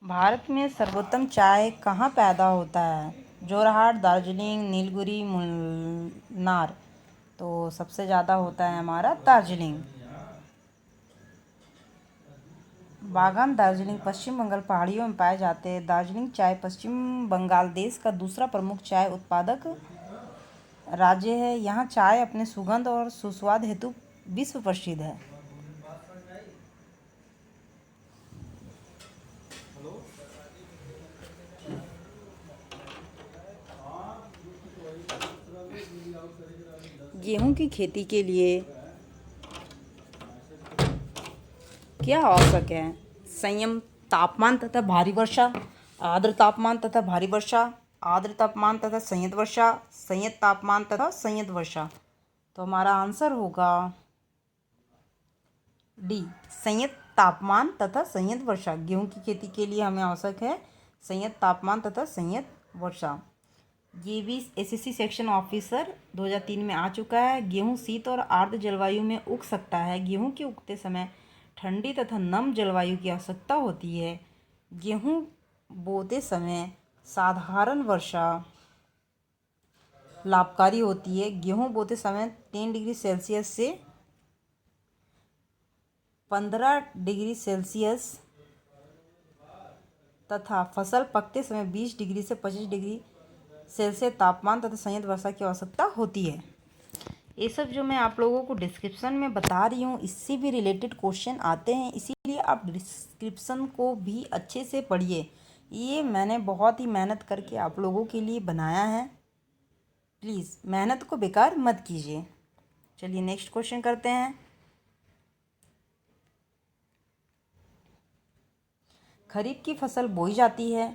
भारत में सर्वोत्तम चाय कहाँ पैदा होता है? जोरहाट, दार्जिलिंग, नीलगिरी, मुन्नार। तो सबसे ज़्यादा होता है हमारा दार्जिलिंग। बागान दार्जिलिंग पश्चिम बंगाल पहाड़ियों में पाए जाते हैं। दार्जिलिंग चाय पश्चिम बंगाल देश का दूसरा प्रमुख चाय उत्पादक राज्य है। यहाँ चाय अपने सुगंध और सुस्वाद हेतु विश्व प्रसिद्ध है। गेहूं की खेती के लिए क्या आवश्यक है? संयम तापमान तथा भारी वर्षा, आर्द्र तापमान तथा भारी वर्षा, आर्द्र तापमान तथा संयत वर्षा, संयत तापमान तथा संयत वर्षा। तो हमारा आंसर होगा डी, संयत तापमान तथा संयत वर्षा। गेहूं की खेती के लिए हमें आवश्यक है संयत तापमान तथा संयत वर्षा। ये भी एसएससी सेक्शन ऑफिसर 2003 में आ चुका है। गेहूं शीत और आर्द्र जलवायु में उग सकता है। गेहूं के उगते समय ठंडी तथा नम जलवायु की आवश्यकता होती है। गेहूं बोते समय साधारण वर्षा लाभकारी होती है। गेहूं बोते समय 10 डिग्री सेल्सियस से 15 डिग्री सेल्सियस तथा फसल पकते समय 20 डिग्री से 25 डिग्री सेल्सियस तापमान तथा संयत वर्षा की आवश्यकता होती है। ये सब जो मैं आप लोगों को डिस्क्रिप्शन में बता रही हूँ, इससे भी रिलेटेड क्वेश्चन आते हैं, इसीलिए आप डिस्क्रिप्शन को भी अच्छे से पढ़िए। ये मैंने बहुत ही मेहनत करके आप लोगों के लिए बनाया है। प्लीज़ मेहनत को बेकार मत कीजिए। चलिए नेक्स्ट क्वेश्चन करते हैं। खरीफ की फसल बोई जाती है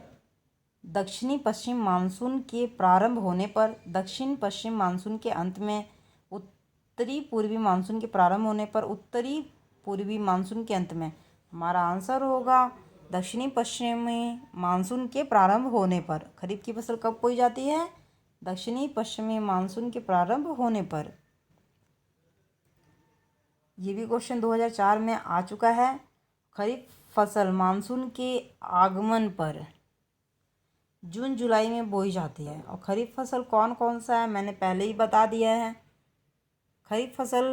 दक्षिणी पश्चिम मानसून के प्रारंभ होने पर, दक्षिण पश्चिम मानसून के अंत में, उत्तरी पूर्वी मानसून के प्रारंभ होने पर, उत्तरी पूर्वी मानसून के अंत में। हमारा आंसर होगा दक्षिणी पश्चिमी मानसून के प्रारंभ होने पर। खरीफ की फसल कब बोई जाती है? दक्षिणी पश्चिमी मानसून के प्रारंभ होने पर। ये भी क्वेश्चन 2004 में आ चुका है। खरीफ फसल मानसून के आगमन पर जून जुलाई में बोई जाती है। और खरीफ फसल कौन कौन सा है मैंने पहले ही बता दिया है। खरीफ फसल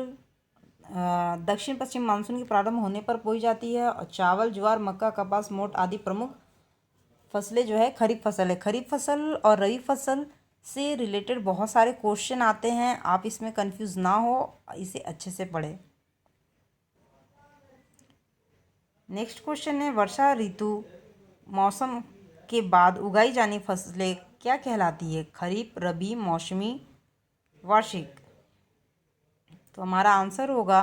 दक्षिण पश्चिम मानसून के प्रारंभ होने पर बोई जाती है। और चावल, ज्वार, मक्का, कपास, मोट आदि प्रमुख फसलें जो है खरीफ फसल है। खरीफ फसल और रबी फसल से रिलेटेड बहुत सारे क्वेश्चन आते हैं, आप इसमें कंफ्यूज ना हो, इसे अच्छे से पढ़ें। नेक्स्ट क्वेश्चन है, वर्षा ऋतु मौसम के बाद उगाई जानी फसलें क्या कहलाती है? खरीफ, रबी, मौसमी, वार्षिक। तो हमारा आंसर होगा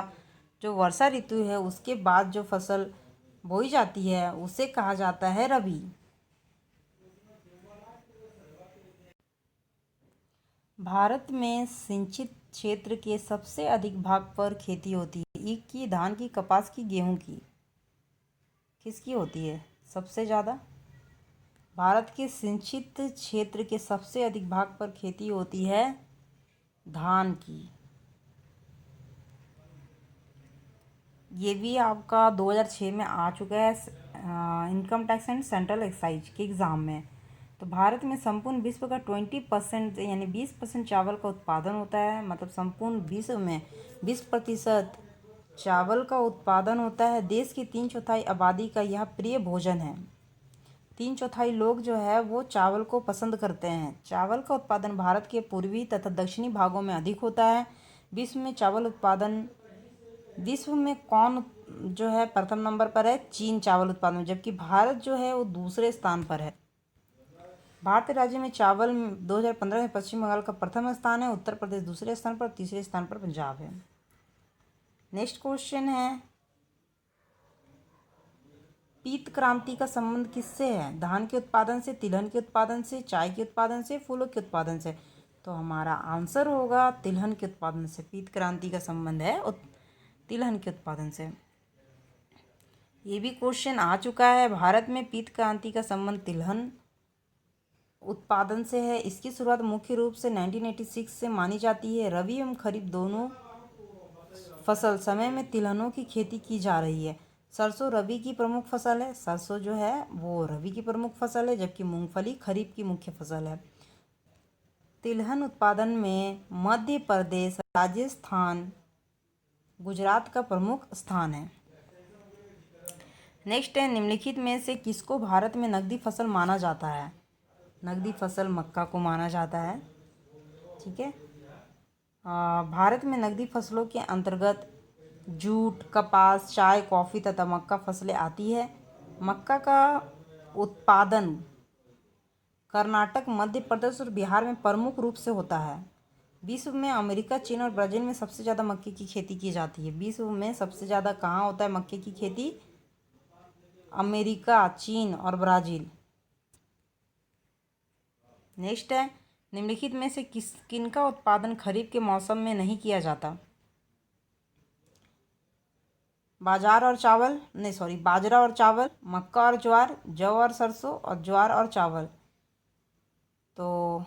जो वर्षा ऋतु है उसके बाद जो फसल बोई जाती है उसे कहा जाता है रबी। भारत में सिंचित क्षेत्र के सबसे अधिक भाग पर खेती होती है। ईख की, धान की, कपास की, गेहूं की। किसकी होती है सबसे ज़्यादा? भारत के सिंचित क्षेत्र के सबसे अधिक भाग पर खेती होती है धान की। ये भी आपका 2006 में आ चुका है income tax and central excise के एग्ज़ाम में। तो भारत में संपूर्ण विश्व का 20% यानी 20% चावल का उत्पादन होता है। मतलब संपूर्ण विश्व में 20% चावल का उत्पादन होता है। देश की 3/4 आबादी का यह प्रिय भोजन है। 3/4 लोग जो है वो चावल को पसंद करते हैं। चावल का उत्पादन भारत के पूर्वी तथा दक्षिणी भागों में अधिक होता है। विश्व में चावल उत्पादन विश्व में कौन जो है प्रथम नंबर पर है? चीन चावल उत्पादन में, जबकि भारत जो है वो दूसरे स्थान पर है। भारतीय राज्य में चावल 2015 में पश्चिम बंगाल का प्रथम स्थान है, उत्तर प्रदेश दूसरे स्थान पर, तीसरे स्थान पर पंजाब है। नेक्स्ट क्वेश्चन है, पीत क्रांति का संबंध किससे है? धान के उत्पादन से, तिलहन के उत्पादन से, चाय के उत्पादन से, फूलों के उत्पादन से। तो हमारा आंसर होगा तिलहन के उत्पादन से। पीत क्रांति का संबंध है तिलहन के उत्पादन से। ये भी क्वेश्चन आ चुका है। भारत में पीत क्रांति का संबंध तिलहन उत्पादन से है। इसकी शुरुआत मुख्य रूप से 1986 से मानी जाती है। रबी एवं खरीफ दोनों फसल समय में तिलहनों की खेती की जा रही है। सरसों रबी की प्रमुख फसल है। सरसों जो है वो रबी की प्रमुख फसल है, जबकि मूंगफली खरीफ की मुख्य फसल है। तिलहन उत्पादन में मध्य प्रदेश, राजस्थान, गुजरात का प्रमुख स्थान है। नेक्स्ट है, निम्नलिखित में से किसको भारत में नकदी फसल माना जाता है? नकदी फसल मक्का को माना जाता है। ठीक है। भारत में नकदी फसलों के अंतर्गत जूट, कपास, चाय, कॉफ़ी तथा मक्का फसलें आती है। मक्का का उत्पादन कर्नाटक, मध्य प्रदेश और बिहार में प्रमुख रूप से होता है। विश्व में अमेरिका, चीन और ब्राज़ील में सबसे ज़्यादा मक्के की खेती की जाती है। विश्व में सबसे ज़्यादा कहाँ होता है मक्के की खेती? अमेरिका, चीन और ब्राज़ील। नेक्स्ट है, निम्नलिखित में से किनका उत्पादन खरीफ के मौसम में नहीं किया जाता? बाजरा और चावल, मक्का और ज्वार, जौ और सरसों और ज्वार और चावल। तो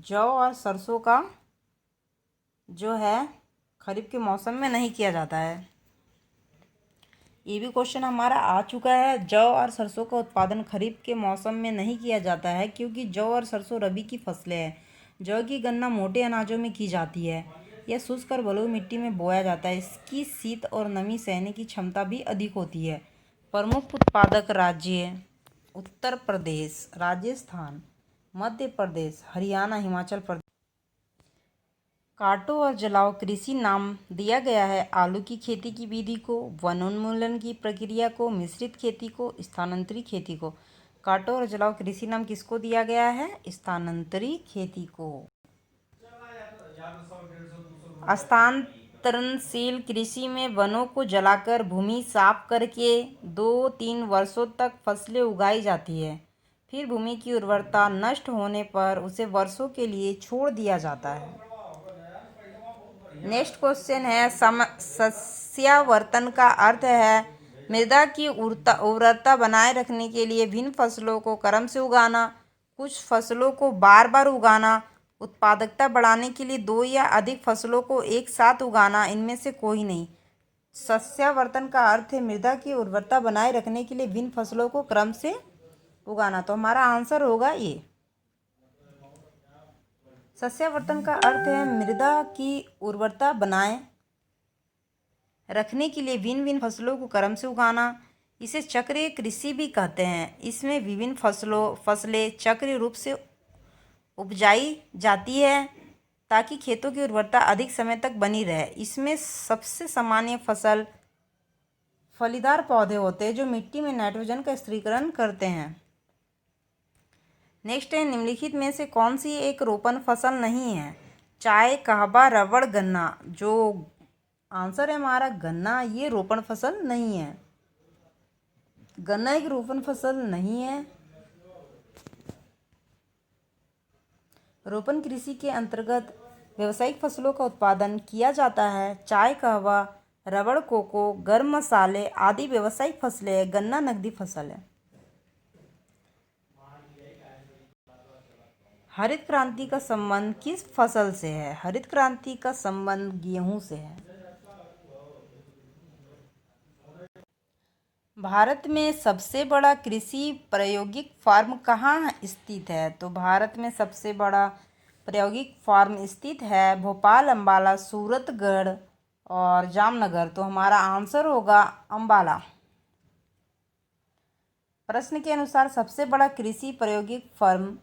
जौ और सरसों का जो है खरीफ के मौसम में नहीं किया जाता है। ये भी क्वेश्चन हमारा आ चुका है। जौ और सरसों का उत्पादन खरीफ के मौसम में नहीं किया जाता है क्योंकि जौ और सरसों रबी की फसलें हैं। जौ की गणना मोटे अनाजों में की जाती है। यह शुष्क और बलुई मिट्टी में बोया जाता है। इसकी शीत और नमी सहने की क्षमता भी अधिक होती है। प्रमुख उत्पादक राज्य उत्तर प्रदेश, राजस्थान, मध्य प्रदेश, हरियाणा, हिमाचल प्रदेश। काटो और जलाओ कृषि नाम दिया गया है आलू की खेती की विधि को, वनोन्मूलन की प्रक्रिया को, मिश्रित खेती को, स्थानांतरित खेती को। काटो और जलाओ कृषि नाम किसको दिया गया है? स्थानांतरित खेती को। स्थानांतरणशील कृषि में वनों को जलाकर भूमि साफ करके 2-3 वर्षों तक फसलें उगाई जाती है। फिर भूमि की उर्वरता नष्ट होने पर उसे वर्षों के लिए छोड़ दिया जाता है। नेक्स्ट क्वेश्चन है, सस्यावर्तन का अर्थ है मृदा की उर्वरता बनाए रखने के लिए विभिन्न फसलों को क्रम से उगाना, कुछ फसलों को बार बार उगाना, उत्पादकता बढ़ाने के लिए 2 या अधिक फसलों को एक साथ उगाना, इनमें से कोई नहीं। सस्यावर्तन का अर्थ है मृदा की उर्वरता बनाए रखने के लिए विभिन्न फसलों को क्रम से उगाना। तो हमारा आंसर होगा ये। सस्यावर्तन का अर्थ है मृदा की उर्वरता बनाए रखने के लिए भिन्न भिन्न फसलों को क्रम से उगाना। इसे चक्रीय कृषि भी कहते हैं। इसमें विभिन्न फसलें चक्रीय रूप से उपजाई जाती है ताकि खेतों की उर्वरता अधिक समय तक बनी रहे। इसमें सबसे सामान्य फसल फलीदार पौधे होते हैं जो मिट्टी में नाइट्रोजन का स्थिरीकरण करते हैं। नेक्स्ट है, निम्नलिखित में से कौन सी एक रोपण फसल नहीं है? चाय, कहवा, रबड़, गन्ना। जो आंसर है हमारा गन्ना, ये रोपण फसल नहीं है। गन्ना एक रोपण फसल नहीं है। रोपण कृषि के अंतर्गत व्यावसायिक फसलों का उत्पादन किया जाता है। चाय, कहवा, रबड़, कोको, गर्म मसाले आदि व्यावसायिक फसलें हैं। गन्ना नकदी फसल है। हरित क्रांति का संबंध किस फसल से है? हरित क्रांति का संबंध गेहूं से है। भारत में सबसे बड़ा कृषि प्रायोगिक फार्म कहाँ स्थित है? तो भारत में सबसे बड़ा प्रायोगिक फार्म स्थित है भोपाल, अंबाला, सूरतगढ़ और जामनगर। तो हमारा आंसर होगा अंबाला। प्रश्न के अनुसार सबसे बड़ा कृषि प्रायोगिक फार्म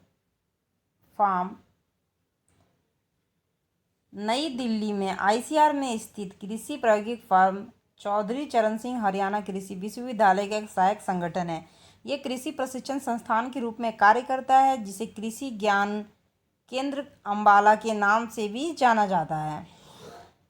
नई दिल्ली में आईसीआर में स्थित कृषि प्रायोगिक फार्म चौधरी चरण सिंह हरियाणा कृषि विश्वविद्यालय का एक सहायक संगठन है। ये कृषि प्रशिक्षण संस्थान के रूप में कार्य करता है, जिसे कृषि ज्ञान केंद्र अंबाला के नाम से भी जाना जाता है।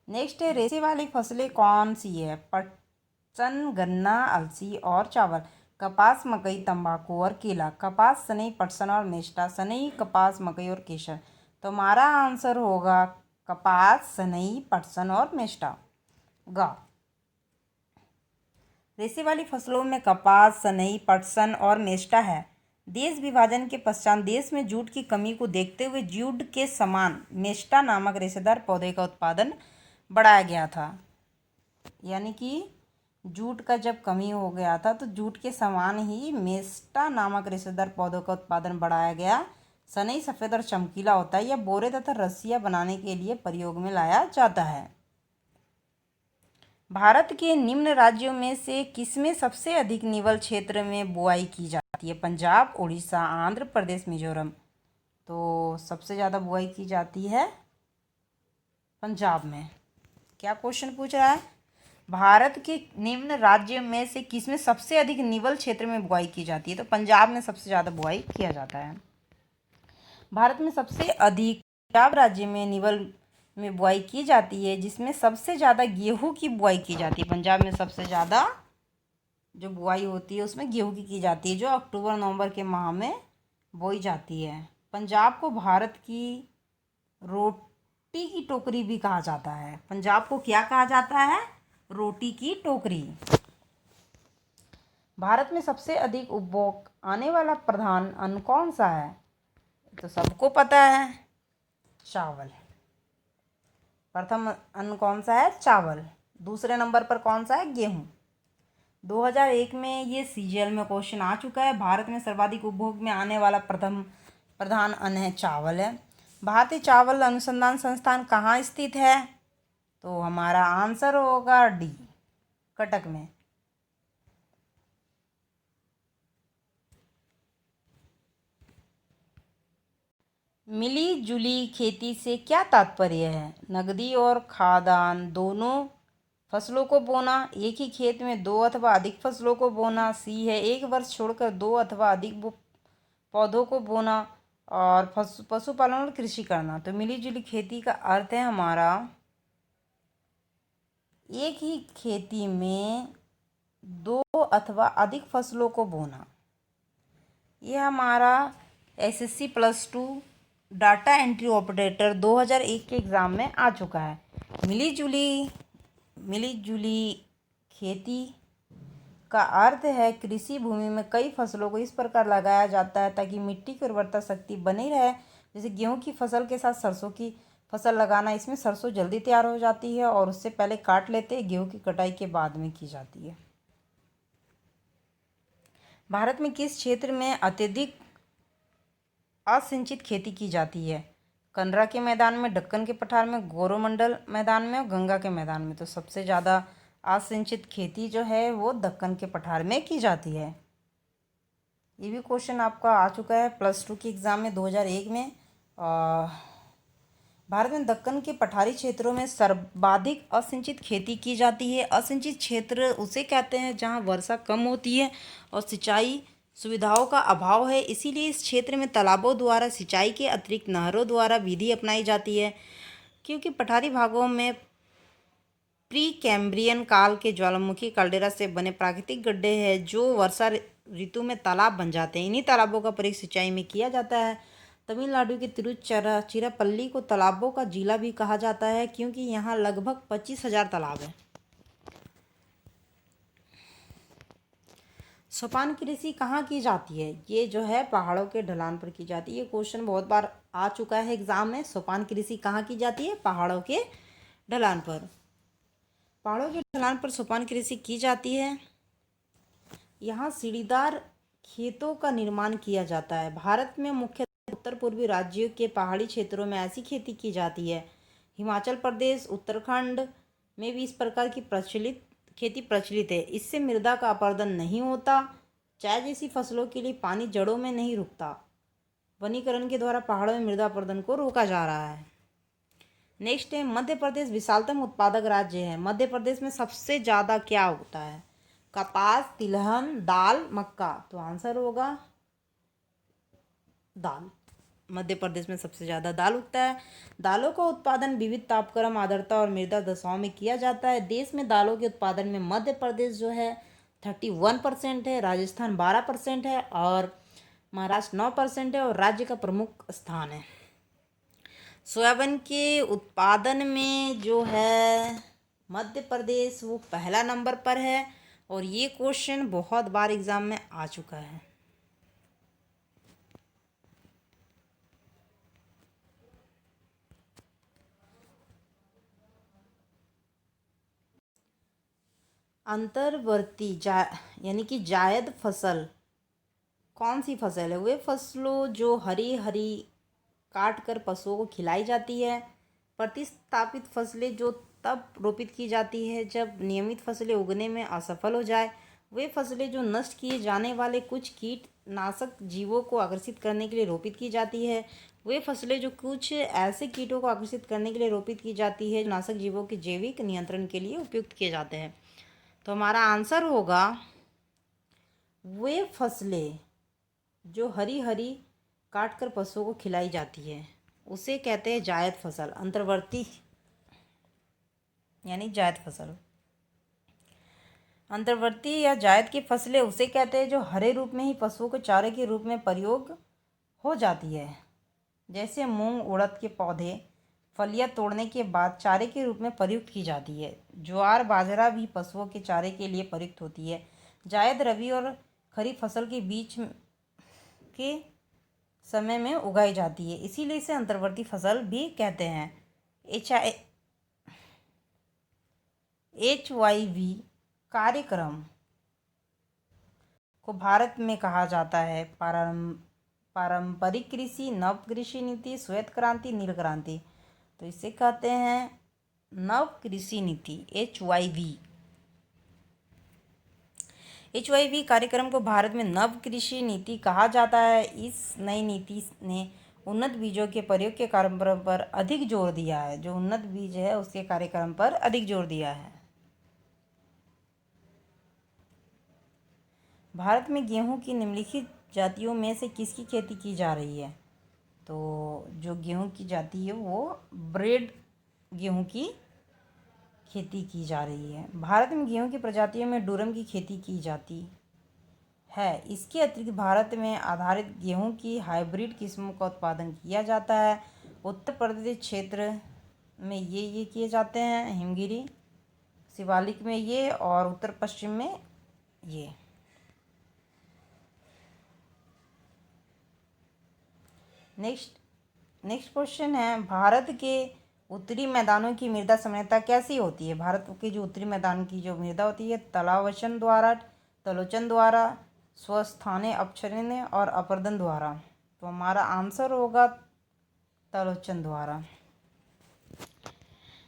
नेक्स्ट है, रेशे वाली फसलें कौन सी है? पटसन, गन्ना, अलसी और चावल। कपास, मकई, तंबाकू और केला। कपास, सनई, पटसन और मेस्टा। सनई, कपास, मकई और केसर। तो हमारा आंसर होगा कपास, सनई, पटसन और मेस्टा। गा रेशे वाली फसलों में कपास, सनई, पटसन और मेस्टा है। देश विभाजन के पश्चात देश में जूट की कमी को देखते हुए जूट के समान मेस्टा नामक रेशेदार पौधे का उत्पादन बढ़ाया गया था। यानी कि जूट का जब कमी हो गया था तो जूट के समान ही मेस्टा नामक रेशेदार पौधों का उत्पादन बढ़ाया गया। सनई सफ़ेद और चमकीला होता है। यह बोरे तथा रस्सियाँ बनाने के लिए प्रयोग में लाया जाता है। भारत के निम्न राज्यों में से किसमें सबसे अधिक निवल क्षेत्र में बुआई की जाती है? पंजाब, उड़ीसा, आंध्र प्रदेश, मिजोरम। तो सबसे ज़्यादा बुआई की जाती है पंजाब में। क्या क्वेश्चन पूछ रहा है? भारत के निम्न राज्यों में से किसमें सबसे अधिक निवल क्षेत्र में बुआई की जाती है? तो पंजाब में सबसे ज़्यादा बुआई किया जाता है। भारत में सबसे अधिक पंजाब राज्य में निवल में बुआई की जाती है, जिसमें सबसे ज़्यादा गेहूं की बुआई की जाती है। पंजाब में सबसे ज़्यादा जो बुआई होती है उसमें गेहूं की जाती है, जो अक्टूबर नवंबर के माह में बोई जाती है। पंजाब को भारत की रोटी की टोकरी भी कहा जाता है। पंजाब को क्या कहा जाता है? रोटी की टोकरी। भारत में सबसे अधिक उपभोग आने वाला प्रधान अन्न कौन सा है? तो सबको पता है, चावल। प्रथम अन्न कौन सा है? चावल। दूसरे नंबर पर कौन सा है? गेहूं। 2001 में ये सीजीएल में क्वेश्चन आ चुका है। भारत में सर्वाधिक उपभोग में आने वाला प्रथम प्रधान अन्न है चावल है। भारतीय चावल अनुसंधान संस्थान कहाँ स्थित है? तो हमारा आंसर होगा डी, कटक में। मिली जुली खेती से क्या तात्पर्य है? नकदी और खाद्यान्न दोनों फसलों को बोना, एक ही खेत में दो अथवा अधिक फसलों को बोना। सी है एक वर्ष छोड़कर दो अथवा अधिक पौधों को बोना। और पशुपालन और कृषि करना। तो मिली जुली खेती का अर्थ है हमारा एक ही खेती में दो अथवा अधिक फसलों को बोना। यह हमारा एसएससी +2 डाटा एंट्री ऑपरेटर 2001 के एग्ज़ाम में आ चुका है। मिली जुली खेती का अर्थ है कृषि भूमि में कई फसलों को इस प्रकार लगाया जाता है ताकि मिट्टी की उर्वरता शक्ति बनी रहे। जैसे गेहूं की फसल के साथ सरसों की फसल लगाना, इसमें सरसों जल्दी तैयार हो जाती है और उससे पहले काट लेते हैं, गेहूं की कटाई के बाद में की जाती है। भारत में किस क्षेत्र में अत्यधिक असिंचित खेती की जाती है? कंडरा के मैदान में, दक्कन के पठार में, गोरोमंडल मैदान में और गंगा के मैदान में। तो सबसे ज़्यादा असिंचित खेती जो है वो दक्कन के पठार में की जाती है। ये भी क्वेश्चन आपका आ चुका है +2 के एग्ज़ाम में 2001 में। भारत में दक्कन के पठारी क्षेत्रों में सर्वाधिक असिंचित खेती की जाती है। असिंचित क्षेत्र उसे कहते हैं जहां वर्षा कम होती है और सिंचाई सुविधाओं का अभाव है। इसीलिए इस क्षेत्र में तालाबों द्वारा सिंचाई के अतिरिक्त नहरों द्वारा विधि अपनाई जाती है, क्योंकि पठारी भागों में प्री कैम्ब्रियन काल के ज्वालामुखी कैल्डेरा से बने प्राकृतिक गड्ढे हैं जो वर्षा ऋतु में तालाब बन जाते हैं। इन्हीं तालाबों का प्रयोग सिंचाई में किया जाता है। तमिलनाडु के तिरुचिरापल्ली को तालाबों का जिला भी कहा जाता है, क्योंकि यहाँ लगभग 25,000 तालाब हैं। सोपान कृषि कहाँ की जाती है? ये जो है पहाड़ों के ढलान पर की जाती है। ये क्वेश्चन बहुत बार आ चुका है एग्जाम में। सोपान कृषि कहाँ की जाती है? पहाड़ों के ढलान पर। पहाड़ों के ढलान पर सोपान कृषि की जाती है। यहाँ सीढ़ीदार खेतों का निर्माण किया जाता है। भारत में मुख्य उत्तर पूर्वी राज्यों के पहाड़ी क्षेत्रों में ऐसी खेती की जाती है। हिमाचल प्रदेश, उत्तराखंड में भी इस प्रकार की खेती प्रचलित है। इससे मृदा का अपरदन नहीं होता। चाय जैसी फसलों के लिए पानी जड़ों में नहीं रुकता। वनीकरण के द्वारा पहाड़ों में मृदा अपरदन को रोका जा रहा है। नेक्स्ट है मध्य प्रदेश विशालतम उत्पादक राज्य है। मध्य प्रदेश में सबसे ज़्यादा क्या होता है? कपास, तिलहन, दाल, मक्का। तो आंसर होगा दाल। मध्य प्रदेश में सबसे ज़्यादा दाल उगता है। दालों का उत्पादन विविध तापक्रम, आर्द्रता और मृदा दशाओं में किया जाता है। देश में दालों के उत्पादन में मध्य प्रदेश जो है 31% है, राजस्थान 12% है और महाराष्ट्र 9% है और राज्य का प्रमुख स्थान है। सोयाबीन के उत्पादन में जो है मध्य प्रदेश वो पहला नंबर पर है और ये क्वेश्चन बहुत बार एग्जाम में आ चुका है। अंतर्वर्ती यानी कि जायद फसल कौन सी फसल है? वे फसलों जो हरी हरी काट कर पशुओं को खिलाई जाती है। प्रतिस्थापित फसलें जो तब रोपित की जाती है जब नियमित फसलें उगने में असफल हो जाए। वे फसलें जो नष्ट किए जाने वाले कुछ कीटनाशक जीवों को आकर्षित करने के लिए रोपित की जाती है। वे फसलें जो कुछ ऐसे कीटों को आकर्षित करने के लिए रोपित की जाती है जो नाशक जीवों के जैविक नियंत्रण के लिए उपयुक्त किए जाते हैं। तो हमारा आंसर होगा वे फसलें जो हरी हरी काट कर पशुओं को खिलाई जाती है उसे कहते हैं जायद फसल, अंतर्वर्ती यानी जायद फसल। अंतर्वर्ती या जायद की फसलें उसे कहते हैं जो हरे रूप में ही पशुओं के चारे के रूप में प्रयोग हो जाती है। जैसे मूंग उड़द के पौधे फलियां तोड़ने के बाद चारे के रूप में प्रयुक्त की जाती है। ज्वार बाजरा भी पशुओं के चारे के लिए प्रयुक्त होती है। जायद रबी और खरीफ फसल के बीच के समय में उगाई जाती है, इसीलिए इसे अंतर्वर्ती फसल भी कहते हैं। HYV कार्यक्रम को भारत में कहा जाता है पारंपरिक कृषि, नव कृषि नीति, श्वेत क्रांति, नील क्रांति। तो इसे कहते हैं नव कृषि नीति, HYV कार्यक्रम को भारत में नव कृषि नीति कहा जाता है। इस नई नीति ने उन्नत बीजों के प्रयोग के कार्यक्रम पर अधिक जोर दिया है। जो उन्नत बीज है उसके कार्यक्रम पर अधिक जोर दिया है। भारत में गेहूं की निम्नलिखित जातियों में से किसकी खेती की जा रही है? तो जो गेहूं की जाति है वो ब्रेड गेहूं की खेती की जा रही है। भारत में गेहूं की प्रजातियों में डूरम की खेती की जाती है। इसके अतिरिक्त भारत में आधारित गेहूं की हाइब्रिड किस्मों का उत्पादन किया जाता है। उत्तर प्रदेश क्षेत्र में ये किए जाते हैं, हिमगिरी शिवालिक में ये, और उत्तर पश्चिम में ये। नेक्स्ट क्वेश्चन है, भारत के उत्तरी मैदानों की मृदा सामान्यतः कैसी होती है? भारत के जो उत्तरी मैदान की जो मृदा होती है तलावचन द्वारा, तलोचन द्वारा, स्वस्थाने अपक्षरण्य और अपर्दन द्वारा। तो हमारा आंसर होगा तलोचन द्वारा।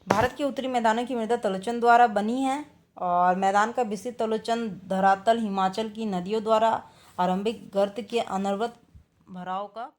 भारत के उत्तरी मैदानों की मृदा तलोचन द्वारा बनी है और मैदान का विस्तृत तलोचन धरातल हिमाचल की नदियों द्वारा आरंभिक गर्त के अनवरत भराव का